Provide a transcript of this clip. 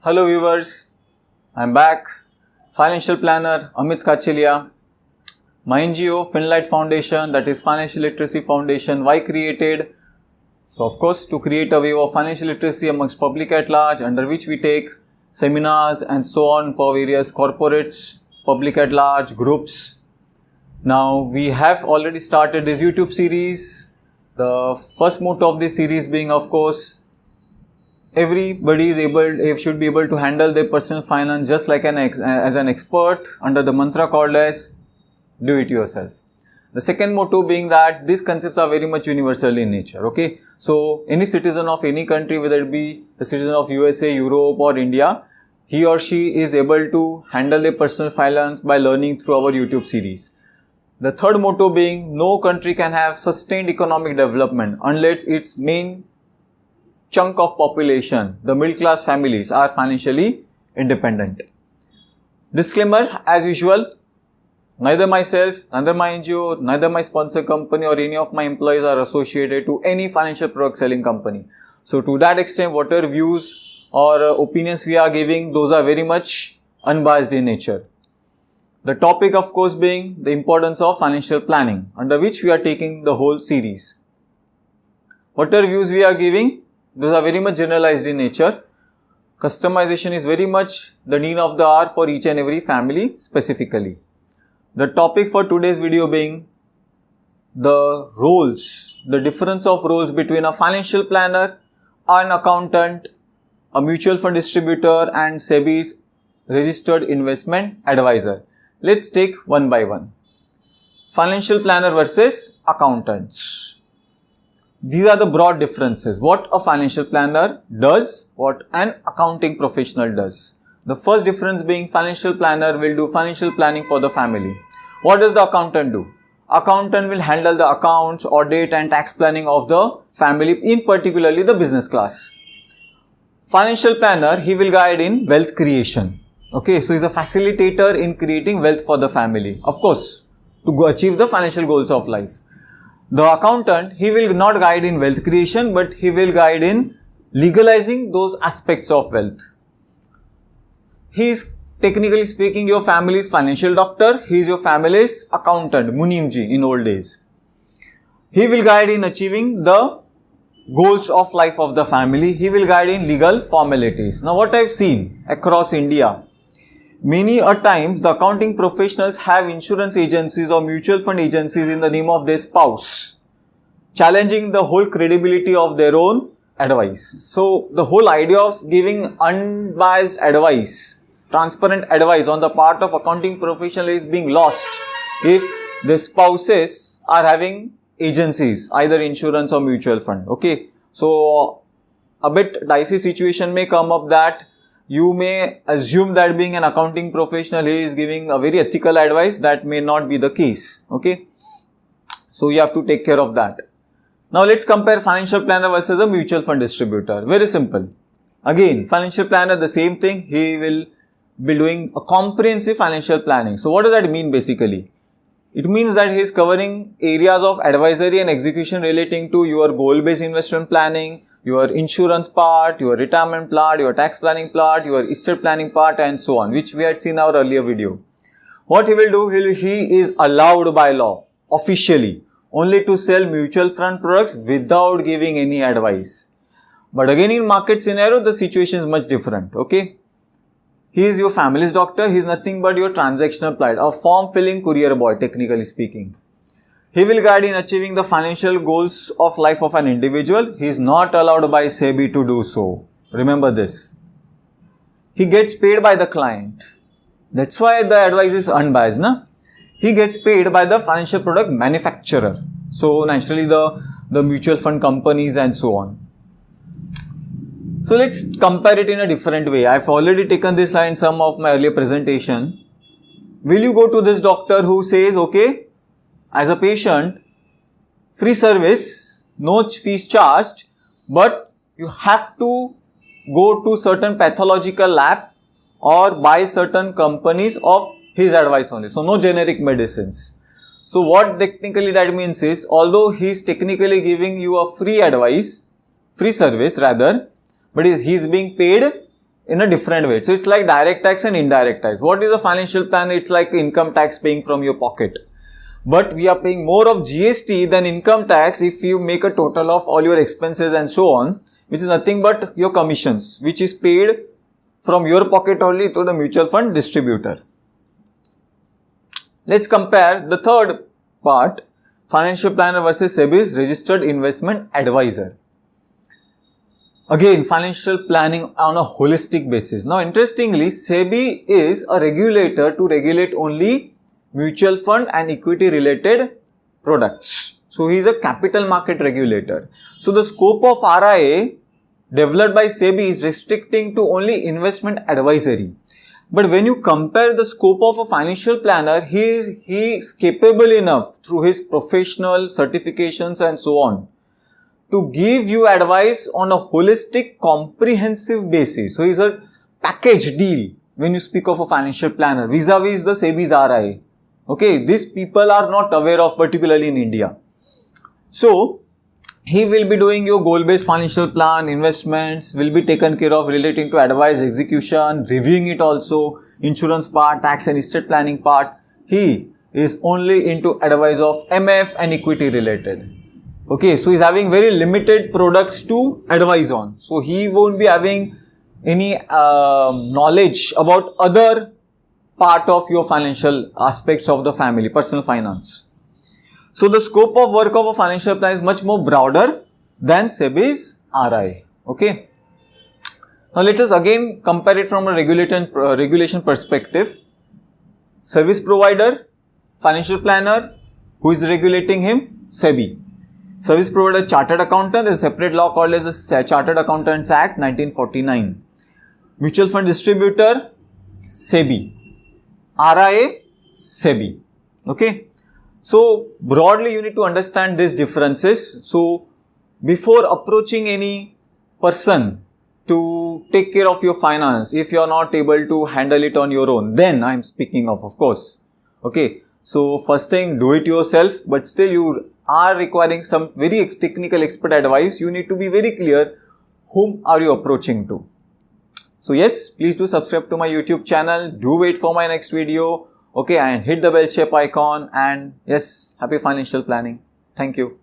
Hello viewers, I'm back. Financial planner Amitkachalia. My NGO Finlight Foundation, that is Financial Literacy Foundation. Why created? So of course to create a wave of financial literacy amongst public at large, under which we take seminars and so on for various corporates, public at large, groups. Now we have already started this YouTube series. The first motto of this series being, of course, everybody should be able to handle their personal finance just like as an expert, under the mantra called as do it yourself. The second motto being that these concepts are very much universal in nature. Okay, so any citizen of any country, whether it be the citizen of USA, Europe or India, he or she is able to handle their personal finance by learning through our YouTube series. The third motto being, no country can have sustained economic development unless its main chunk of population, the middle class families, are financially independent. Disclaimer as usual, neither myself, neither my NGO, neither my sponsor company or any of my employees are associated to any financial product selling company. So to that extent, whatever views or opinions we are giving, those are very much unbiased in nature. The topic of course being the importance of financial planning, under which we are taking the whole series. Whatever views we are giving, those are very much generalized in nature. Customization is very much the need of the hour for each and every family specifically. The topic for today's video being the roles, the difference of roles between a financial planner, an accountant, a mutual fund distributor and SEBI's registered investment advisor. Let's take one by one. Financial planner versus accountants. These are the broad differences. What a financial planner does, what an accounting professional does. The first difference being, financial planner will do financial planning for the family. What does the accountant do? Accountant will handle the accounts, audit and tax planning of the family, in particularly the business class. Financial planner, he will guide in wealth creation. Okay, so he is a facilitator in creating wealth for the family. Of course, to achieve the financial goals of life. The accountant, he will not guide in wealth creation, but he will guide in legalizing those aspects of wealth. He is, technically speaking, your family's financial doctor. He is your family's accountant, Munimji in old days. He will guide in achieving the goals of life of the family. He will guide in legal formalities. Now what I have seen across India, many a times the accounting professionals have insurance agencies or mutual fund agencies in the name of their spouse, challenging the whole credibility of their own advice. So the whole idea of giving unbiased advice, transparent advice on the part of accounting professional is being lost if the spouses are having agencies, either insurance or mutual fund. Okay, so a bit dicey situation may come up that you may assume that being an accounting professional, he is giving a very ethical advice. That may not be the case. Okay, so you have to take care of that. Now let's compare financial planner versus a mutual fund distributor. Very simple. Again, financial planner, the same thing. He will be doing a comprehensive financial planning. So what does that mean basically? It means that he is covering areas of advisory and execution relating to your goal-based investment planning, your insurance part, your retirement part, your tax planning part, your estate planning part and so on, which we had seen in our earlier video. What he will do, he is allowed by law, officially, only to sell mutual fund products without giving any advice. But again, in market scenario, the situation is much different. Okay, he is your family's doctor. He is nothing but your transactional plight, a form filling courier boy, technically speaking. He will guide in achieving the financial goals of life of an individual. He is not allowed by SEBI to do so. Remember this. He gets paid by the client. That's why the advice is unbiased. Na? He gets paid by the financial product manufacturer. So naturally the mutual fund companies and so on. So let's compare it in a different way. I've already taken this in some of my earlier presentation. Will you go to this doctor who says, okay, as a patient, free service, no fees charged, but you have to go to certain pathological lab or buy certain companies of his advice only. So no generic medicines. So what technically that means is, although he is technically giving you a free advice, free service rather, but he is being paid in a different way. So it's like direct tax and indirect tax. What is a financial plan? It's like income tax paying from your pocket. But we are paying more of GST than income tax if you make a total of all your expenses and so on, which is nothing but your commissions, which is paid from your pocket only to the mutual fund distributor. Let's compare the third part, financial planner versus SEBI's registered investment advisor. Again, financial planning on a holistic basis. Now, interestingly, SEBI is a regulator to regulate only mutual fund and equity related products. So, he is a capital market regulator. So, the scope of RIA developed by SEBI is restricting to only investment advisory. But when you compare the scope of a financial planner, he is capable enough through his professional certifications and so on to give you advice on a holistic, comprehensive basis. So, it's a package deal when you speak of a financial planner vis-a-vis the SEBI's RIA. Okay, these people are not aware of, particularly in India. So, he will be doing your goal-based financial plan, investments, will be taken care of relating to advice, execution, reviewing it also, insurance part, tax and estate planning part. He is only into advice of MF and equity related. Okay, so he's having very limited products to advise on. So he won't be having any knowledge about other part of your financial aspects of the family, personal finance. So the scope of work of a financial plan is much more broader than SEBI's RI. Okay. Now let us again compare it from a regulation perspective. Service provider, financial planner, who is regulating him? SEBI. Service provider, chartered accountant, there is a separate law called as the Chartered Accountants Act 1949. Mutual fund distributor, SEBI. RIA, SEBI. Okay. So broadly you need to understand these differences. So before approaching any person to take care of your finance, if you are not able to handle it on your own, then I am speaking of course. Okay. So first thing, do it yourself, but still you are requiring some very technical expert advice. You need to be very clear whom are you approaching to. So yes, please do subscribe to my YouTube channel. Do wait for my next video. Okay, and hit the bell shape icon, and yes, happy financial planning. Thank you.